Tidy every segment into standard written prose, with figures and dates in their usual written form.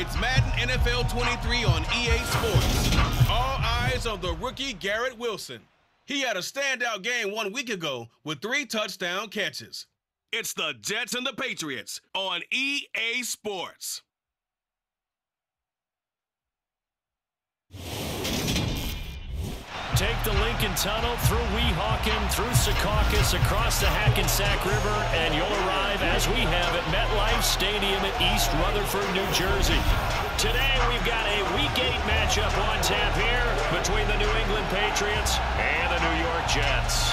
It's Madden NFL 23 on EA Sports. All eyes on the rookie Garrett Wilson. He had a standout game 1 week ago with 3 touchdown catches. It's the Jets and the Patriots on EA Sports. Take the Lincoln Tunnel through Weehawken, through Secaucus, across the Hackensack River, and you'll arrive, as we have, at MetLife Stadium at East Rutherford, New Jersey. Today, we've got a Week 8 matchup on tap here between the New England Patriots and the New York Jets.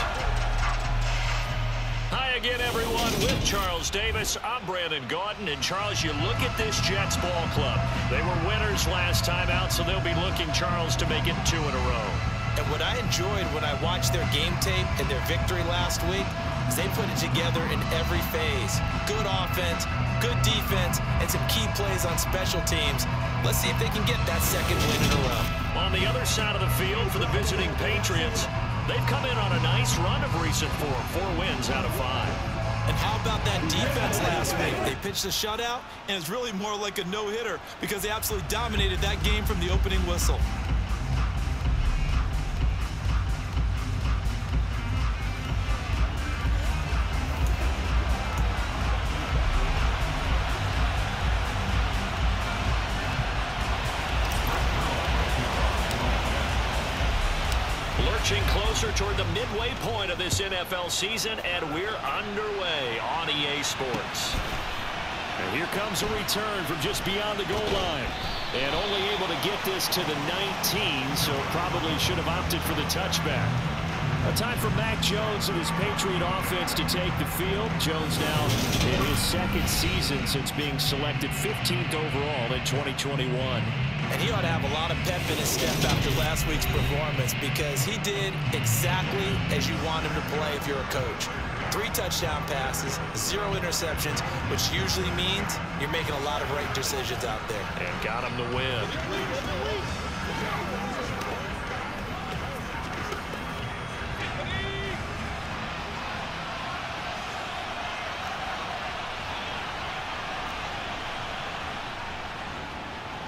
Hi again, everyone. With Charles Davis, I'm Brandon Gaudin. And, Charles, you look at this Jets ball club. They were winners last time out, so they'll be looking, Charles, to make it 2 in a row. And what I enjoyed when I watched their game tape and their victory last week is they put it together in every phase. Good offense, good defense, and some key plays on special teams. Let's see if they can get that second win in a row. On the other side of the field for the visiting Patriots, they've come in on a nice run of recent form, 4 wins out of 5. And how about that defense last week? They pitched a shutout, and it's really more like a no-hitter because they absolutely dominated that game from the opening whistle. Lurching closer toward the midway point of this NFL season, and we're underway on EA Sports. And here comes a return from just beyond the goal line. And only able to get this to the 19, so probably should have opted for the touchback. A time for Mac Jones and his Patriot offense to take the field. Jones now in his 2nd season since being selected 15th overall in 2021. And he ought to have a lot of pep in his step after last week's performance because he did exactly as you want him to play if you're a coach. 3 touchdown passes, 0 interceptions, which usually means you're making a lot of right decisions out there. And got him to win.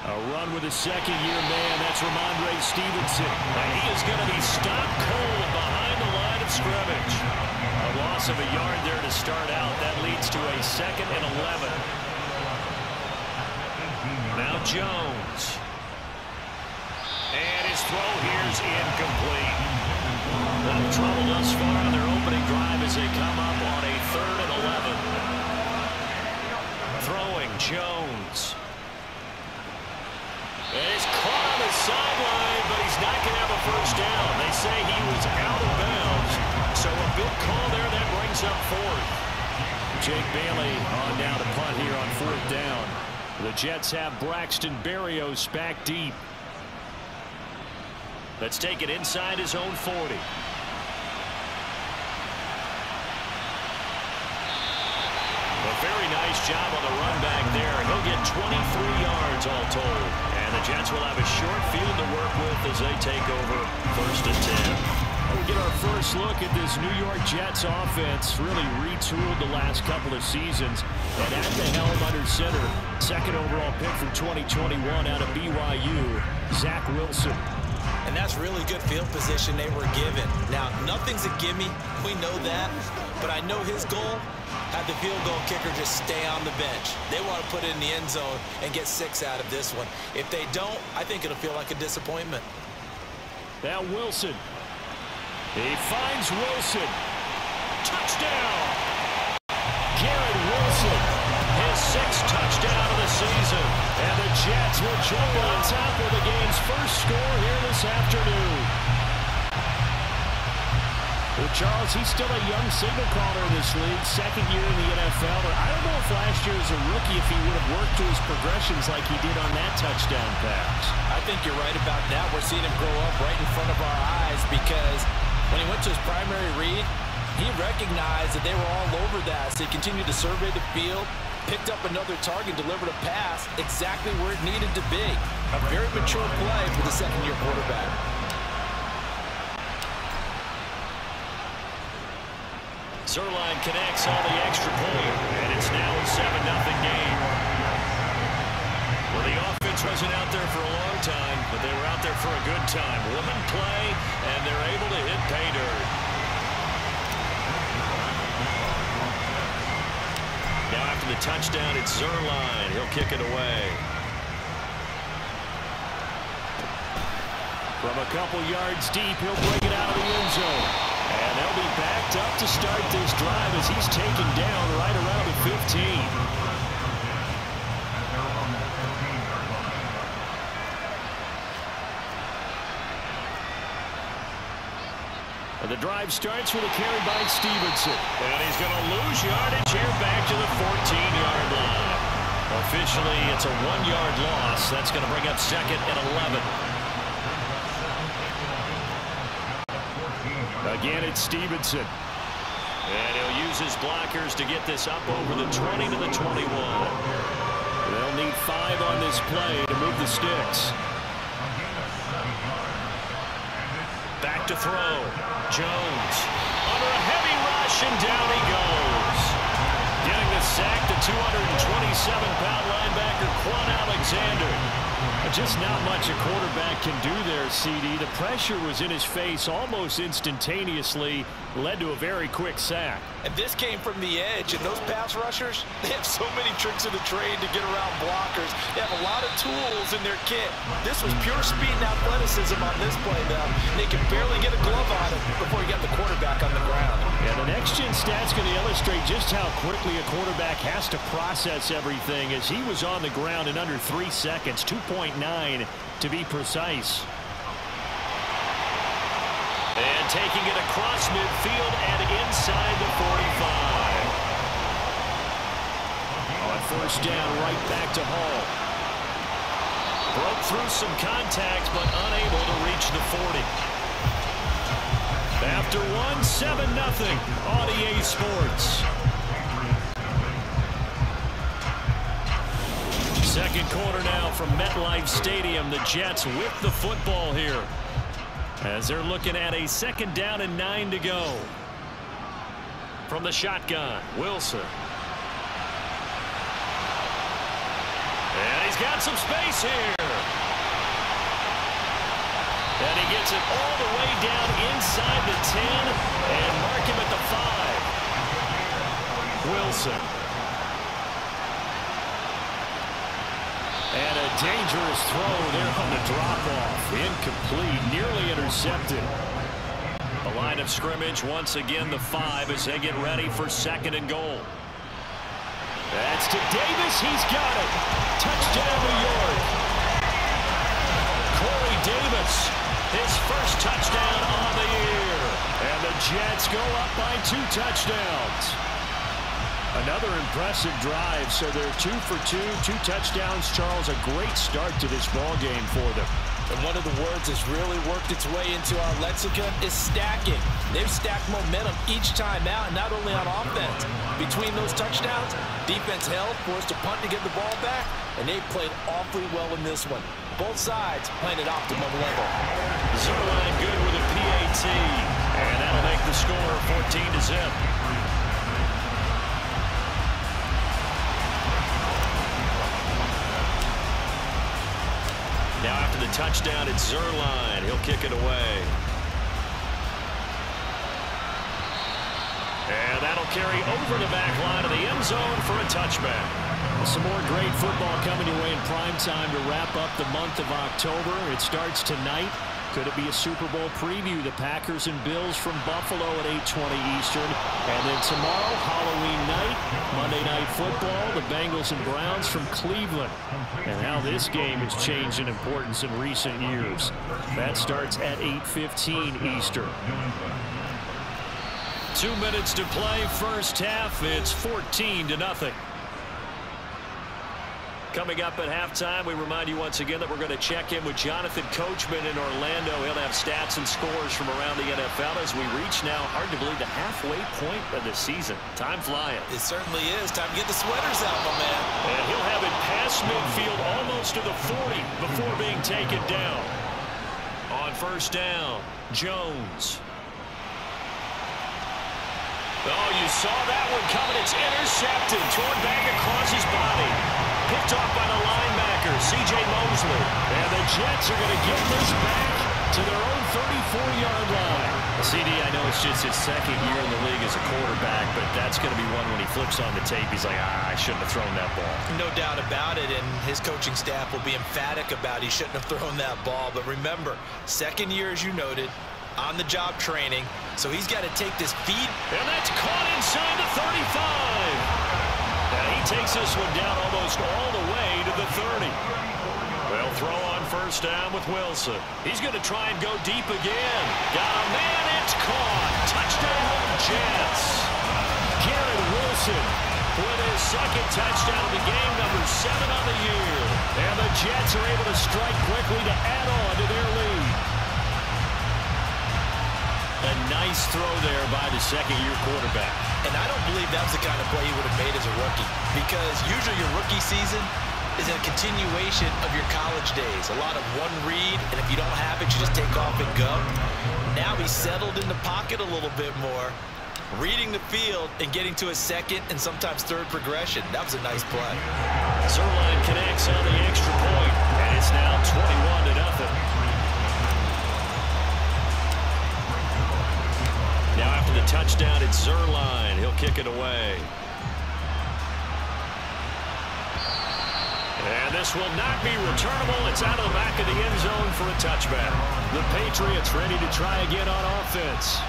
A run with a second-year man. That's Ramondre Stevenson. And he is going to be stopped cold behind the line of scrimmage. A loss of a yard there to start out. That leads to a 2nd and 11. Now Jones. And his throw here is incomplete. Little trouble thus far on their opening drive as they come up on a 3rd and 11. Throwing Jones. And he's caught on the sideline, but he's not going to have a first down. They say he was out of bounds. So a good call there that brings up 4th. Jake Bailey on down to punt here on 4th down. The Jets have Braxton Berrios back deep. Let's take it inside his own 40. A very nice job on the run back there. He'll get 23 yards all told. And the Jets will have a short field to work with as they take over 1st and 10. We get our first look at this New York Jets offense. Really retooled the last couple of seasons. And at the helm under center, 2nd overall pick from 2021 out of BYU, Zach Wilson. And that's really good field position they were given. Now, nothing's a gimme. We know that. But I know his goal, have the field goal kicker just stay on the bench. They want to put it in the end zone and get 6 out of this one. If they don't, I think it'll feel like a disappointment. Now Wilson. He finds Wilson. Touchdown! Garrett Wilson, his 6th touchdown of the season. And the Jets will jump on top of the game's first score here this afternoon. Well, Charles, he's still a young signal caller in this league, 2nd year in the NFL. I don't know if last year as a rookie if he would have worked to his progressions like he did on that touchdown pass. I think you're right about that. We're seeing him grow up right in front of our eyes because when he went to his primary read, he recognized that they were all over that. So he continued to survey the field, picked up another target, delivered a pass exactly where it needed to be. A very mature play for the 2nd-year quarterback. Zerline connects on the extra point, and it's now a 7-0 game. Well, the offense wasn't out there for a long time, but they were out there for a good time. Woman play, and they're able to hit pay dirt. Now after the touchdown, it's Zerline. He'll kick it away. From a couple yards deep, he'll bring it out of the end zone. And they'll be backed up to start this drive as he's taken down right around the 15. And the drive starts with a carry by Stevenson. And he's going to lose yardage here back to the 14-yard line. Officially, it's a 1-yard loss. That's going to bring up 2nd and 11. Again, it's Stevenson. And he'll use his blockers to get this up over the 20 to the 21. They'll need 5 on this play to move the sticks. Back to throw. Jones under a heavy rush, and down he goes. Getting the sack, the 227-pound linebacker, Quan Alexander. Just not much a quarterback can do there, CD. The pressure was in his face almost instantaneously, led to a very quick sack. And this came from the edge, and those pass rushers, they have so many tricks of the trade to get around blockers. They have a lot of tools in their kit. This was pure speed and athleticism on this play, though. They could barely get a glove on it before he got the quarterback on the ground. Yeah, the next-gen stats going to illustrate just how quickly a quarterback has to process everything, as he was on the ground in under 3 seconds, 2.9 to be precise. And taking it across midfield and inside the 45. On first down, right back to Hall. Broke through some contact, but unable to reach the 40. After 7-0 on EA Sports. Second quarter now from MetLife Stadium. The Jets with the football here, as they're looking at a 2nd down and 9 to go. From the shotgun, Wilson. And he's got some space here. And he gets it all the way down inside the 10 and mark him at the 5. Wilson. And a dangerous throw there on the drop-off. Incomplete, nearly intercepted. The line of scrimmage, once again the 5 as they get ready for 2nd and goal. That's to Davis. He's got it. Touchdown, New York. Corey Davis, his first touchdown on the year. And the Jets go up by 2 touchdowns. Another impressive drive, so they're 2 for 2, 2 touchdowns. Charles, a great start to this ball game for them. And one of the words that's really worked its way into our lexicon is stacking. They've stacked momentum each time out, and not only on offense. Between those touchdowns, defense held, forced a punt to get the ball back, and they played awfully well in this one. Both sides playing at optimum level. Zerline good with a PAT, and that'll make the score 14-0. Now after the touchdown, it's Zerline. He'll kick it away. And that'll carry over the back line of the end zone for a touchback. Some more great football coming your way in prime time to wrap up the month of October. It starts tonight. Could it be a Super Bowl preview? The Packers and Bills from Buffalo at 8:20 Eastern. And then tomorrow, Halloween night, Monday Night Football, the Bengals and Browns from Cleveland. And how this game has changed in importance in recent years. That starts at 8:15 Eastern. 2 minutes to play, first half. It's 14-0. Coming up at halftime, we remind you once again that we're going to check in with Jonathan Coachman in Orlando. He'll have stats and scores from around the NFL as we reach now, hard to believe, the halfway point of the season. Time flying. It certainly is. Time to get the sweaters out, my man. And he'll have it past midfield almost to the 40 before being taken down. On first down, Jones. Oh, you saw that one coming. It's intercepted. Thrown back across his body. Picked off by the linebacker. Parker, C.J. Mosley. And the Jets are going to get this back to their own 34-yard line. CD, I know it's just his second year in the league as a quarterback, but that's going to be one when he flips on the tape, he's like, I shouldn't have thrown that ball. No doubt about it, and his coaching staff will be emphatic about he shouldn't have thrown that ball. But remember, second year, as you noted, on-the-job training, so he's got to take this feed. And that's caught inside the 35. And he takes this one down almost all the way to the 30. They'll throw on first down with Wilson. He's going to try and go deep again. Got a man, it's caught. Touchdown, Jets. Garrett Wilson with his second touchdown of the game, number 7 on the year. And the Jets are able to strike quickly to add on to their lead. A nice throw there by the second-year quarterback. And I don't believe that was the kind of play he would have made as a rookie, because usually your rookie season is a continuation of your college days. A lot of one read, and if you don't have it, you just take off and go. Now he's settled in the pocket a little bit more, reading the field and getting to a second and sometimes third progression. That was a nice play. Zerline connects on the extra point, and it's now 21-0. Now after the touchdown, it's Zerline. He'll kick it away. And this will not be returnable. It's out of the back of the end zone for a touchback. The Patriots ready to try again on offense.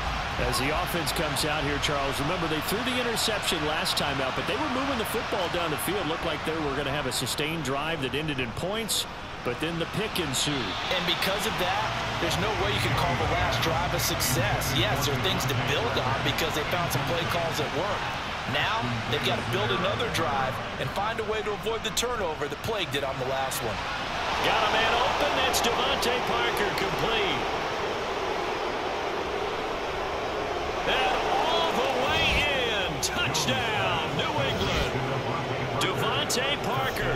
As the offense comes out here, Charles, remember they threw the interception last time out, but they were moving the football down the field. Looked like they were going to have a sustained drive that ended in points. But then the pick ensued. And because of that, there's no way you can call the last drive a success. Yes, there are things to build on because they found some play calls that work. Now, they've got to build another drive and find a way to avoid the turnover that plagued it on the last one. Got a man open. That's Devontae Parker, complete. And all the way in. Touchdown, New England. Devontae Parker,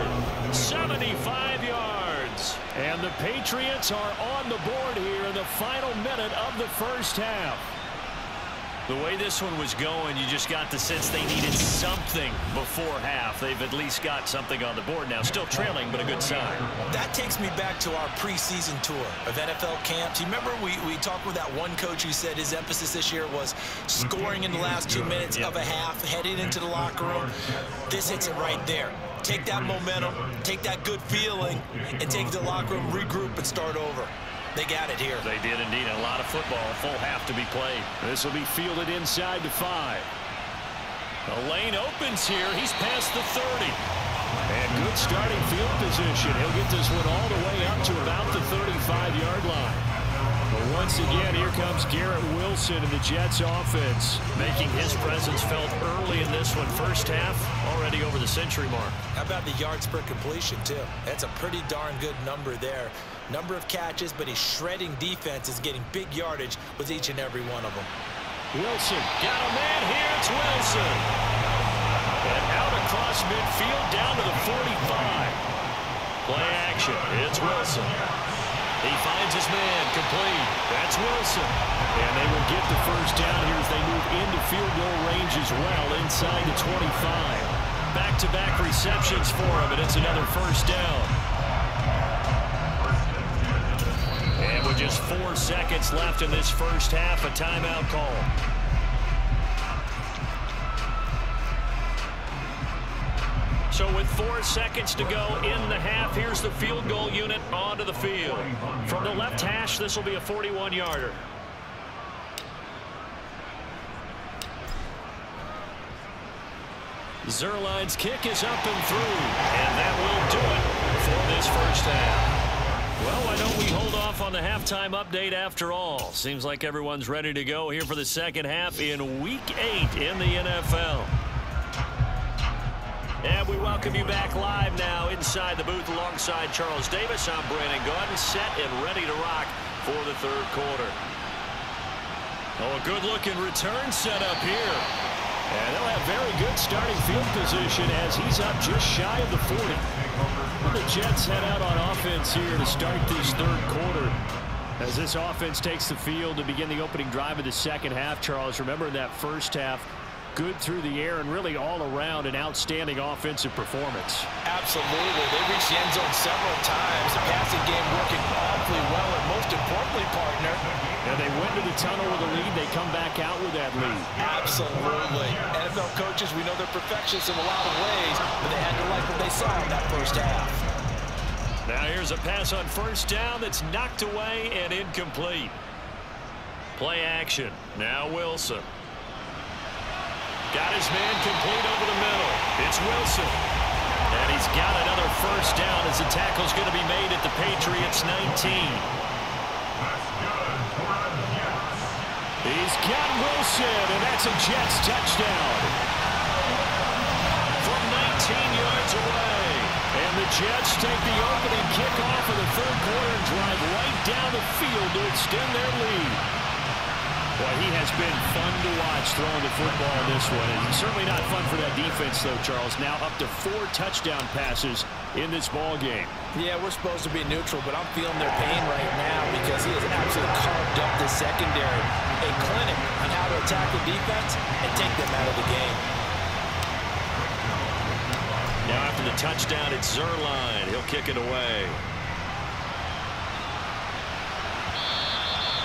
75 yards. And the Patriots are on the board here in the final minute of the first half. The way this one was going, you just got the sense they needed something before half. They've at least got something on the board now. Still trailing, but a good sign. That takes me back to our preseason tour of NFL camps. You remember we talked with that one coach who said his emphasis this year was scoring in the last 2 minutes of a half, heading into the locker room. This hits it right there. Take that momentum, take that good feeling, and take the locker room, regroup, and start over. They got it here. They did indeed. A lot of football, a full half to be played. This will be fielded inside the 5. The lane opens here. He's past the 30. And good starting field position. He'll get this one all the way up to about the 35-yard line. But once again, here comes Garrett Wilson and the Jets offense, making his presence felt early in this one. First half, already over the century mark. How about the yards per completion, too? That's a pretty darn good number there. Number of catches, but he's shredding defenses, getting big yardage with each and every one of them. Wilson, got a man here, it's Wilson. And out across midfield, down to the 45. Play action, it's Wilson. He finds his man, complete. That's Wilson. And they will get the first down here as they move into field goal range as well, inside the 25. Back-to-back receptions for him, and it's another first down. And with just 4 seconds left in this first half, a timeout call. So with 4 seconds to go in the half, here's the field goal unit onto the field. From the left hash, this will be a 41-yarder. Zerline's kick is up and through, and that will do it for this first half. Well, why don't we hold off on the halftime update after all? Seems like everyone's ready to go here for the second half in Week 8 in the NFL. And we welcome you back live now inside the booth alongside Charles Davis. I'm Brandon Gaudin, set and ready to rock for the third quarter. Oh, a good-looking return set up here. And they'll have very good starting field position as he's up just shy of the 40. The Jets head out on offense here to start this third quarter. As this offense takes the field to begin the opening drive of the second half, Charles, remember in that first half, good through the air and really all around an outstanding offensive performance. Absolutely. They reached the end zone several times. The passing game working awfully well, and most importantly, partner, and they went to the tunnel with a lead. They come back out with that lead. Absolutely. NFL coaches, we know they're perfectionists in a lot of ways, but they had to like what they saw in that first half. Now here's a pass on first down that's knocked away and incomplete. Play action. Now Wilson. Got his man complete over the middle. It's Wilson. And he's got another first down as the tackle's going to be made at the Patriots 19. He's got Wilson, and that's a Jets touchdown. From 19 yards away. And the Jets take the opening kickoff of the third quarter and drive right down the field to extend their lead. Boy, he has been fun to watch throwing the football in this one. And certainly not fun for that defense, though, Charles. Now up to 4 touchdown passes in this ball game. Yeah, we're supposed to be neutral, but I'm feeling their pain right now because he has absolutely carved up the secondary. A clinic on how to attack the defense and take them out of the game. Now after the touchdown, it's Zuerlein. He'll kick it away.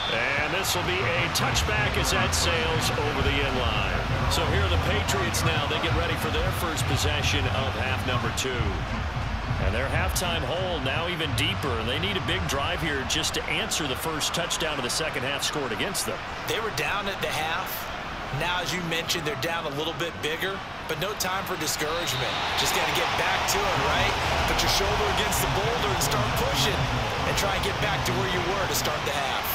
And this will be a touchback as that sails over the end line. So here are the Patriots now. They get ready for their first possession of half number 2. And their halftime hole now even deeper. And they need a big drive here just to answer the first touchdown of the second half scored against them. They were down at the half. Now, as you mentioned, they're down a little bit bigger, but no time for discouragement. Just got to get back to it, right? Put your shoulder against the boulder and start pushing and try and get back to where you were to start the half.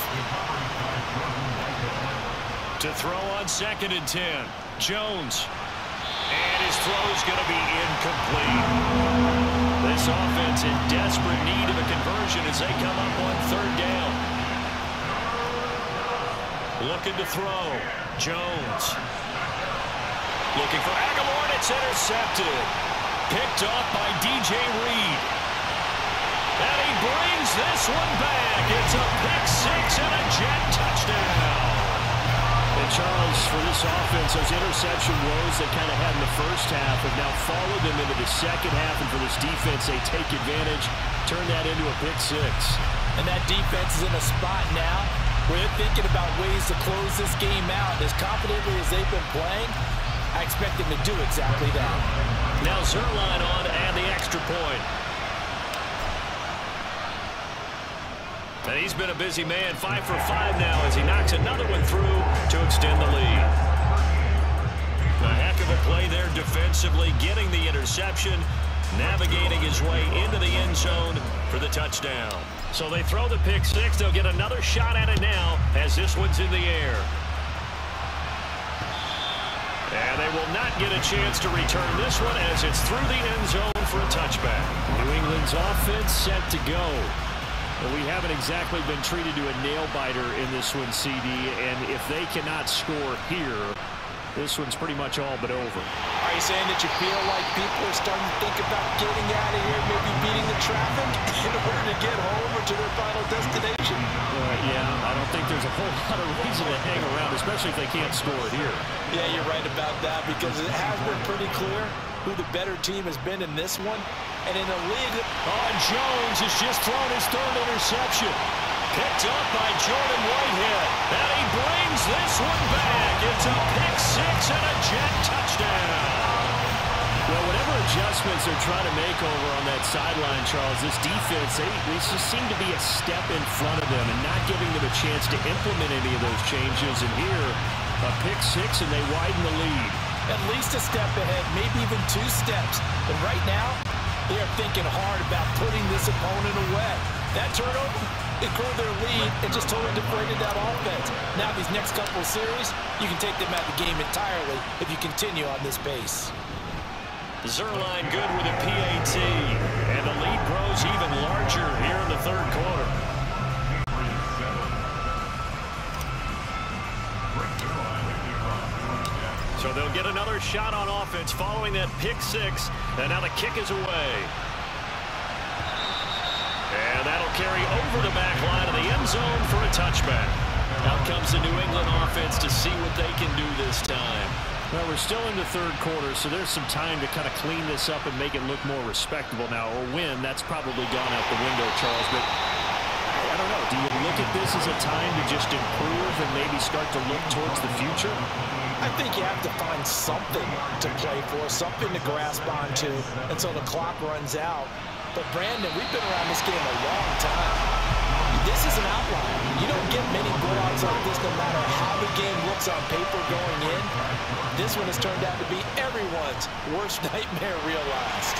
To throw on 2nd and 10. Jones. And his throw is going to be incomplete. This offense in desperate need of a conversion as they come up on 3rd down. Looking to throw. Jones. Looking for Aguilar. It's intercepted. Picked off by DJ Reed. And he brings this one back. It's a pick 6 and a Jet touchdown. And Charles, for this offense, those interception woes they kind of had in the first half have now followed them into the second half. And for this defense, they take advantage, turn that into a pick 6. And that defense is in a spot now where they're thinking about ways to close this game out. As confidently as they've been playing, I expect them to do exactly that. Now Zuerlein on and the extra point. And he's been a busy man, 5 for 5 now as he knocks another one through to extend the lead. A heck of a play there defensively, getting the interception, navigating his way into the end zone for the touchdown. So they throw the pick 6. They'll get another shot at it now as this one's in the air. And they will not get a chance to return this one as it's through the end zone for a touchback. New England's offense set to go. But we haven't exactly been treated to a nail-biter in this one, CD. And if they cannot score here, this one's pretty much all but over. Are you saying that you feel like people are starting to think about getting out of here, maybe beating the traffic in order to get home or to their final destination? Yeah, I don't think there's a whole lot of reason to hang around, especially if they can't score here. Yeah, you're right about that because it has been pretty clear who the better team has been in this one. And in the league, Jones has just thrown his 3rd interception. Picked up by Jordan Whitehead. And he brings this one back. It's a pick 6 and a Jet touchdown. Well, whatever adjustments they're trying to make over on that sideline, Charles, this defense, they just seem to be a step in front of them and not giving them a chance to implement any of those changes. And here, a pick 6, and they widen the lead. At least a step ahead, maybe even 2 steps. But right now, they are thinking hard about putting this opponent away. That turnover, it grew their lead and just totally deflated that offense. Now these next couple of series, you can take them out of the game entirely if you continue on this pace. Zuerlein good with a PAT. And the lead grows even larger here in the 3rd quarter. So they'll get another shot on offense following that pick 6. And now the kick is away. And that'll carry over the back line of the end zone for a touchback. Out comes the New England offense to see what they can do this time. Well, we're still in the third quarter, so there's some time to kind of clean this up and make it look more respectable now. Or win, that's probably gone out the window, Charles. But I don't know. Do you look at this as a time to just improve and maybe start to look towards the future? I think you have to find something to play for, something to grasp onto until the clock runs out. But, Brandon, we've been around this game a long time. This is an outlier. You don't get many blowouts like this no matter how the game looks on paper going in. This one has turned out to be everyone's worst nightmare realized.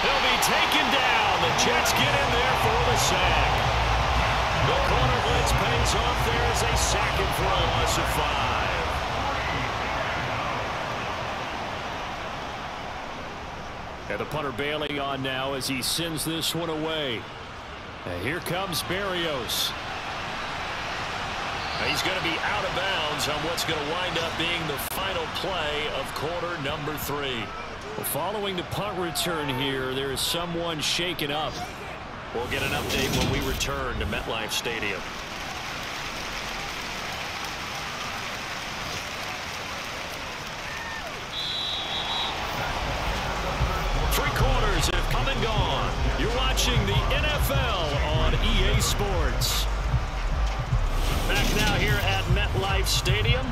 He'll be taken down. The Jets get in there for the sack. The corner blitz pays off there as they sack him for a loss of 5. And the punter bailing on now as he sends this one away. And here comes Berrios. He's going to be out of bounds on what's going to wind up being the final play of quarter number 3. Well, following the punt return here, there is someone shaken up. We'll get an update when we return to MetLife Stadium. Three quarters have come and gone. You're watching the NFL on EA Sports. Back now here at MetLife Stadium.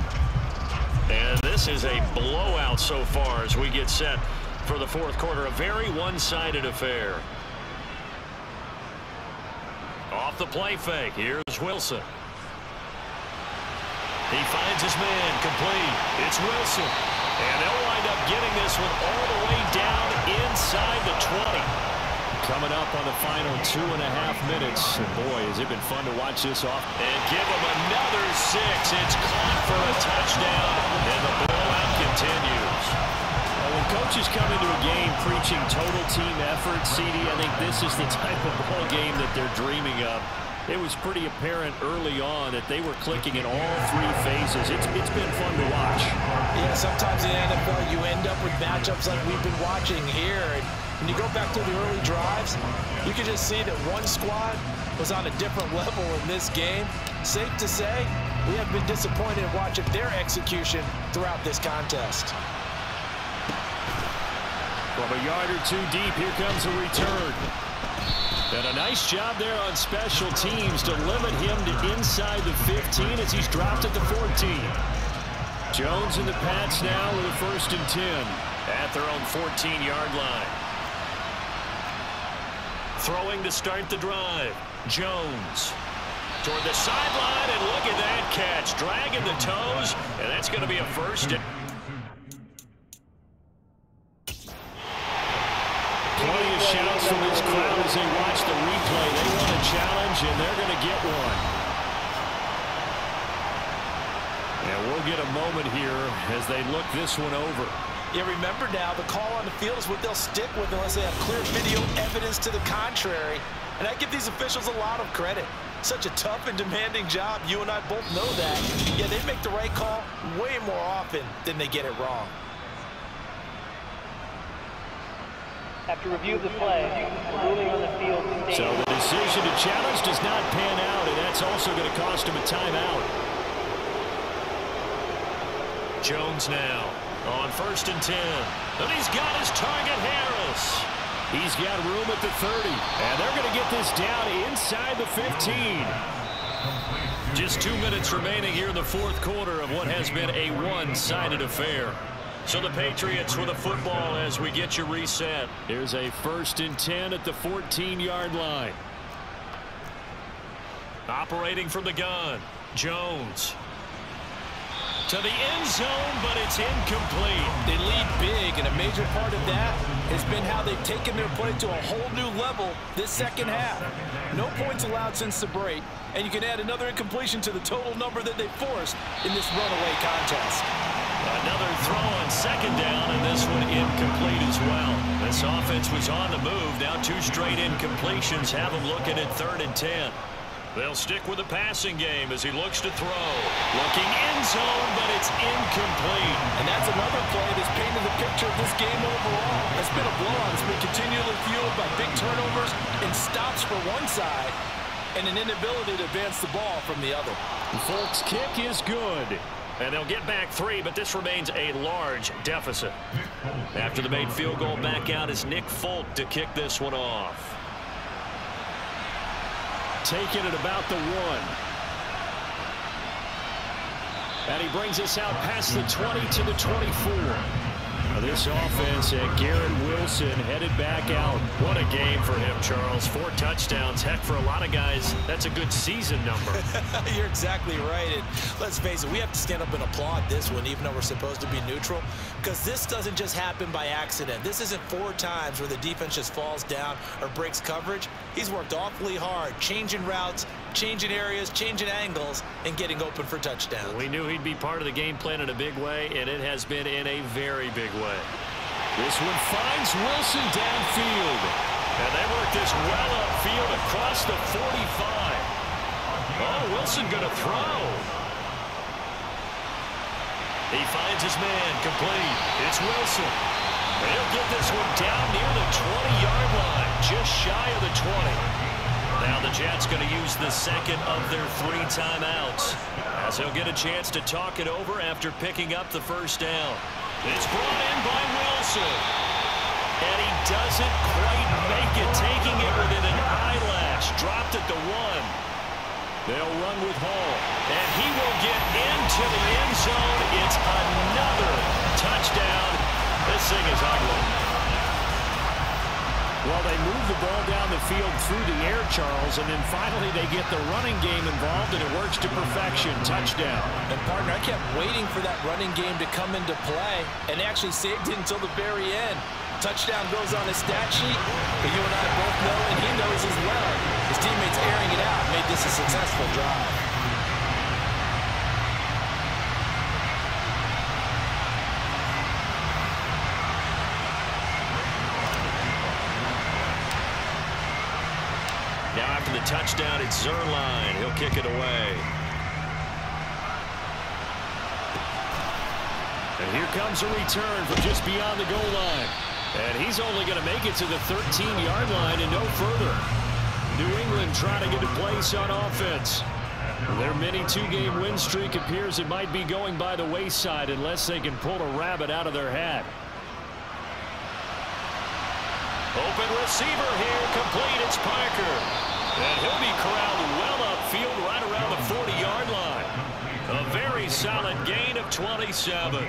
And this is a blowout so far as we get set for the fourth quarter. A very one-sided affair. Off the play fake. Here's Wilson. He finds his man complete. It's Wilson. And they'll wind up getting this one all the way down inside the 20. Coming up on the final 2.5 minutes. And boy, has it been fun to watch this off. And give him another 6. It's caught for a touchdown. And the blowout continues. Well, when coaches come into a game preaching total team effort, CD, I think this is the type of ball game that they're dreaming of. It was pretty apparent early on that they were clicking in all 3 phases. It's been fun to watch. Yeah, sometimes in the NFL you end up with matchups like we've been watching here. And when you go back to the early drives, you can just see that one squad was on a different level in this game. Safe to say, we have been disappointed in watching their execution throughout this contest. From a yard or 2 deep, here comes a return. And a nice job there on special teams to limit him to inside the 15 as he's dropped at the 14. Jones and the Pats now with a 1st and 10 at their own 14-yard line. Throwing to start the drive. Jones toward the sideline, and look at that catch. Dragging the toes, and that's going to be a 1st and... Plenty of shouts from this crowd as they watch the replay. They want a challenge, and they're going to get one. And we'll get a moment here as they look this one over. Yeah, remember now, the call on the field is what they'll stick with unless they have clear video evidence to the contrary. And I give these officials a lot of credit. Such a tough and demanding job. You and I both know that. Yeah, they make the right call way more often than they get it wrong. After review of the play, the ruling on the field states. So the decision to challenge does not pan out, and that's also going to cost him a timeout. Jones now on 1st and 10. And he's got his target, Harris. He's got room at the 30, and they're going to get this down inside the 15. Just 2 minutes remaining here in the fourth quarter of what has been a one-sided affair. So the Patriots with a football as we get you reset. Here's a 1st and 10 at the 14-yard line. Operating from the gun, Jones. To the end zone, but it's incomplete. They lead big, and a major part of that has been how they've taken their play to a whole new level this second half. No points allowed since the break, and you can add another incompletion to the total number that they forced in this runaway contest. Another throw on 2nd down, and this one incomplete as well. This offense was on the move. Now 2 straight incompletions have them looking at 3rd and 10. They'll stick with the passing game as he looks to throw. Looking end zone, but it's incomplete. And that's another play that's painted the picture of this game overall. It's been a blowout. It's been continually fueled by big turnovers and stops for one side and an inability to advance the ball from the other. Folks' kick is good. And they'll get back 3, but this remains a large deficit. After the made field goal, back out is Nick Folk to kick this one off. Taking it about the 1. And he brings us out past the 20 to the 24. This offense at Garrett Wilson headed back out. What a game for him, Charles. 4 touchdowns. Heck, for a lot of guys, that's a good season number. You're exactly right. And let's face it, we have to stand up and applaud this one, even though we're supposed to be neutral, because this doesn't just happen by accident. This isn't 4 times where the defense just falls down or breaks coverage. He's worked awfully hard, changing routes, changing areas, changing angles, and getting open for touchdowns. We knew he'd be part of the game plan in a big way, and it has been in a very big way. This one finds Wilson downfield. And they work this well upfield across the 45. Oh, Wilson going to throw. He finds his man complete. It's Wilson. He'll get this one down near the 20-yard line, just shy of the 20. Now the Jets going to use the second of their 3 timeouts, as he'll get a chance to talk it over after picking up the first down. It's brought in by Wilson. And he doesn't quite make it, taking it within an eyelash. Dropped at the 1. They'll run with Hall. And he will get into the end zone. It's another touchdown. This thing is ugly. Well, they move the ball down the field through the air, Charles, and then finally they get the running game involved, and it works to perfection. Touchdown. And, partner, I kept waiting for that running game to come into play, and actually saved it until the very end. Touchdown goes on his stat sheet, but you and I both know, and he knows as well, his teammates airing it out made this a successful drive. Now after the touchdown, it's Zerline. He'll kick it away. And here comes a return from just beyond the goal line. And he's only going to make it to the 13-yard line and no further. New England trying to get a place on offense. Their mini 2-game win streak appears it might be going by the wayside unless they can pull a rabbit out of their hat. Open receiver here, complete. It's Parker. And he'll be corralled well upfield right around the 40-yard line. A very solid gain of 27.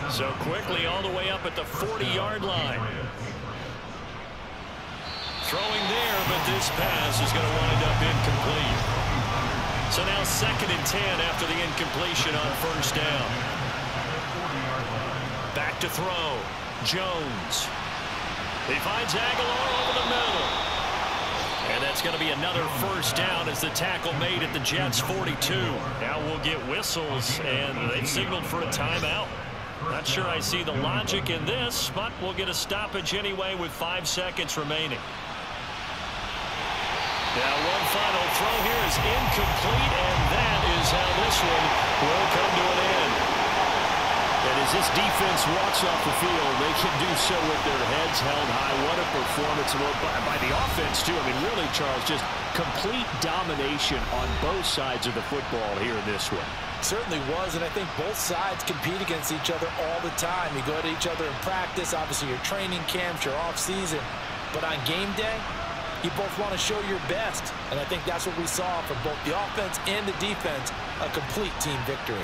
So quickly all the way up at the 40-yard line. Throwing there, but this pass is going to wind up incomplete. So now 2nd and 10 after the incompletion on first down. Back to throw. Jones. He finds Aguilar over the middle. And that's going to be another first down as the tackle made at the Jets' 42. Now we'll get whistles, and they've signaled for a timeout. Not sure I see the logic in this, but we'll get a stoppage anyway with 5 seconds remaining. Now one final throw here is incomplete, and that is how this one will come to an end. And as this defense walks off the field, they can do so with their heads held high. What a performance by the offense, too. I mean, really, Charles, just complete domination on both sides of the football here in this one. Certainly was, and I think both sides compete against each other all the time. You go at each other in practice, obviously your training camps, your off-season. But on game day, you both want to show your best. And I think that's what we saw from both the offense and the defense, a complete team victory.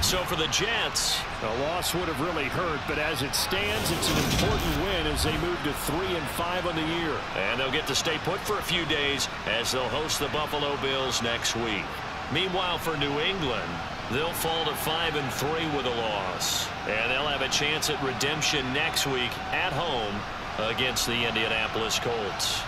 So for the Jets, a loss would have really hurt, but as it stands, it's an important win as they move to 3-5 on the year. And they'll get to stay put for a few days as they'll host the Buffalo Bills next week. Meanwhile, for New England, they'll fall to 5-3 with a loss. And they'll have a chance at redemption next week at home against the Indianapolis Colts.